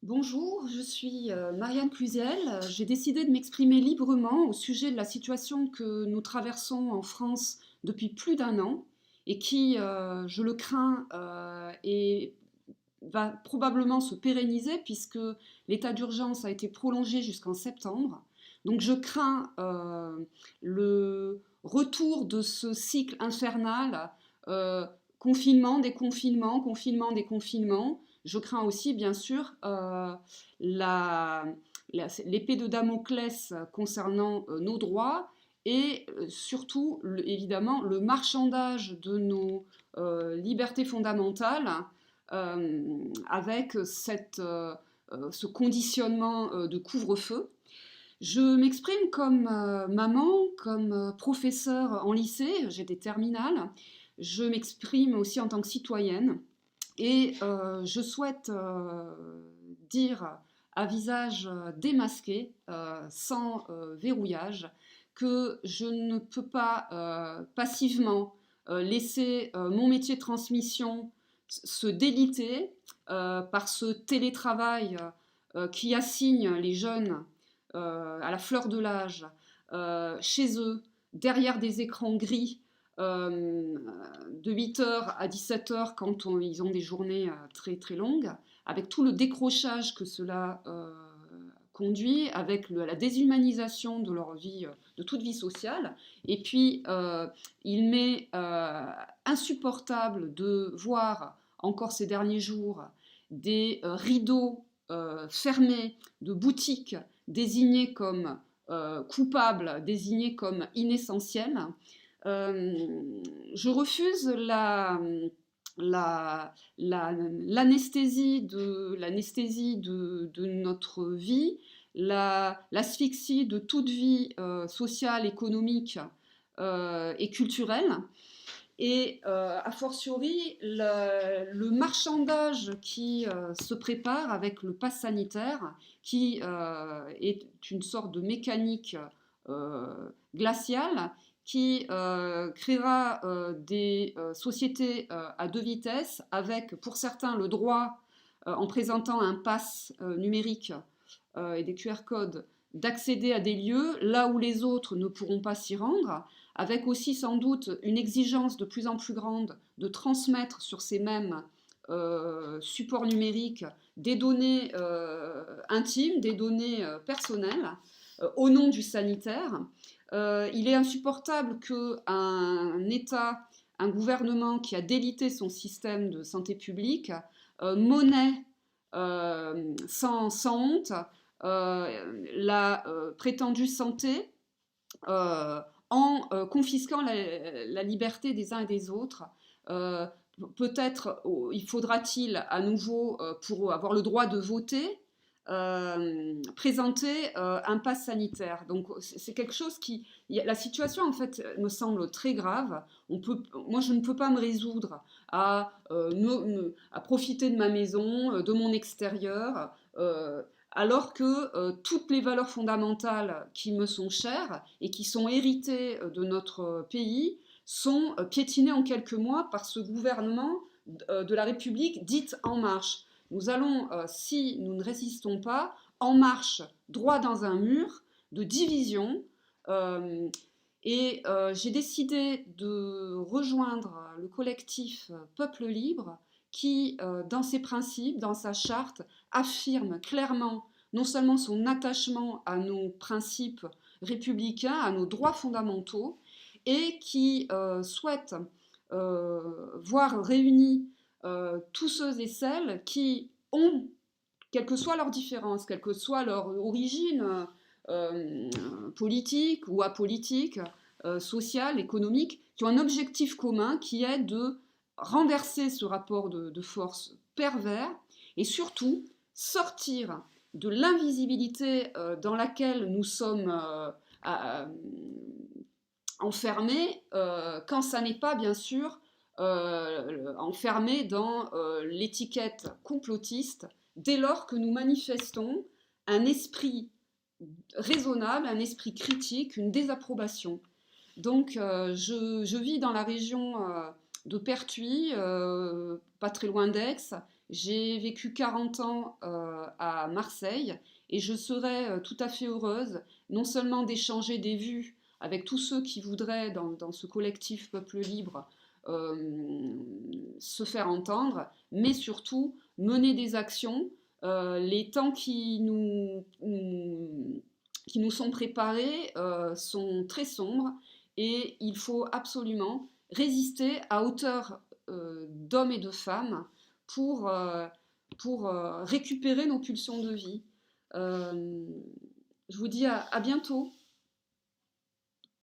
Bonjour, je suis Marianne Clusiel. J'ai décidé de m'exprimer librement au sujet de la situation que nous traversons en France depuis plus d'un an et qui, je le crains, va probablement se pérenniser puisque l'état d'urgence a été prolongé jusqu'en septembre. Donc je crains le retour de ce cycle infernal, euh, confinement, déconfinement, confinement, déconfinement. Je crains aussi, bien sûr, l'épée de Damoclès concernant nos droits et surtout, évidemment, le marchandage de nos libertés fondamentales avec ce conditionnement de couvre-feu. Je m'exprime comme maman, comme professeure en lycée, j'ai des terminales. Je m'exprime aussi en tant que citoyenne. Et je souhaite dire à visage démasqué, sans verrouillage, que je ne peux pas passivement laisser mon métier de transmission se déliter par ce télétravail qui assigne les jeunes à la fleur de l'âge, chez eux, derrière des écrans gris, de 8 heures à 17 heures quand ils ont des journées très très longues, avec tout le décrochage que cela conduit, avec la déshumanisation de leur vie, de toute vie sociale. Et puis, il m'est insupportable de voir encore ces derniers jours des rideaux fermés de boutiques désignées comme coupables, désignées comme inessentielles. Je refuse l'anesthésie de notre vie, l'asphyxie de toute vie sociale, économique et culturelle. Et a fortiori, le marchandage qui se prépare avec le pass sanitaire, qui est une sorte de mécanique glaciale, qui créera des sociétés à deux vitesses, avec pour certains le droit, en présentant un pass numérique et des QR codes, d'accéder à des lieux là où les autres ne pourront pas s'y rendre, avec aussi sans doute une exigence de plus en plus grande de transmettre sur ces mêmes supports numériques des données intimes, des données personnelles, au nom du sanitaire. Il est insupportable qu'un État, un gouvernement qui a délité son système de santé publique monnaie sans honte la prétendue santé en confisquant la liberté des uns et des autres. Euh, Peut-être il faudra-t-il à nouveau, pour avoir le droit de voter, présenter un pass sanitaire. Donc c'est quelque chose qui... La situation en fait me semble très grave. Moi je ne peux pas me résoudre à profiter de ma maison, de mon extérieur, alors que toutes les valeurs fondamentales qui me sont chères et qui sont héritées de notre pays sont piétinées en quelques mois par ce gouvernement de la République dite En Marche. Nous allons, si nous ne résistons pas, en marche, droit dans un mur de division. Euh, j'ai décidé de rejoindre le collectif Peuple Libre qui, dans ses principes, dans sa charte, affirme clairement non seulement son attachement à nos principes républicains, à nos droits fondamentaux, et qui souhaite voir réunis tous ceux et celles qui ont, quelle que soit leur différence, quelle que soit leur origine politique ou apolitique, sociale, économique, qui ont un objectif commun qui est de renverser ce rapport de force pervers et surtout sortir de l'invisibilité dans laquelle nous sommes enfermés, quand ça n'est pas bien sûr enfermé dans l'étiquette complotiste, dès lors que nous manifestons un esprit raisonnable, un esprit critique, une désapprobation. Donc je vis dans la région de Pertuis, pas très loin d'Aix, J'ai vécu 40 ans à Marseille et je serais tout à fait heureuse non seulement d'échanger des vues avec tous ceux qui voudraient, dans ce collectif Peuple Libre, euh, se faire entendre, mais surtout mener des actions. Les temps qui nous sont préparés sont très sombres et il faut absolument résister à hauteur d'hommes et de femmes pour, récupérer nos pulsions de vie. Je vous dis à bientôt.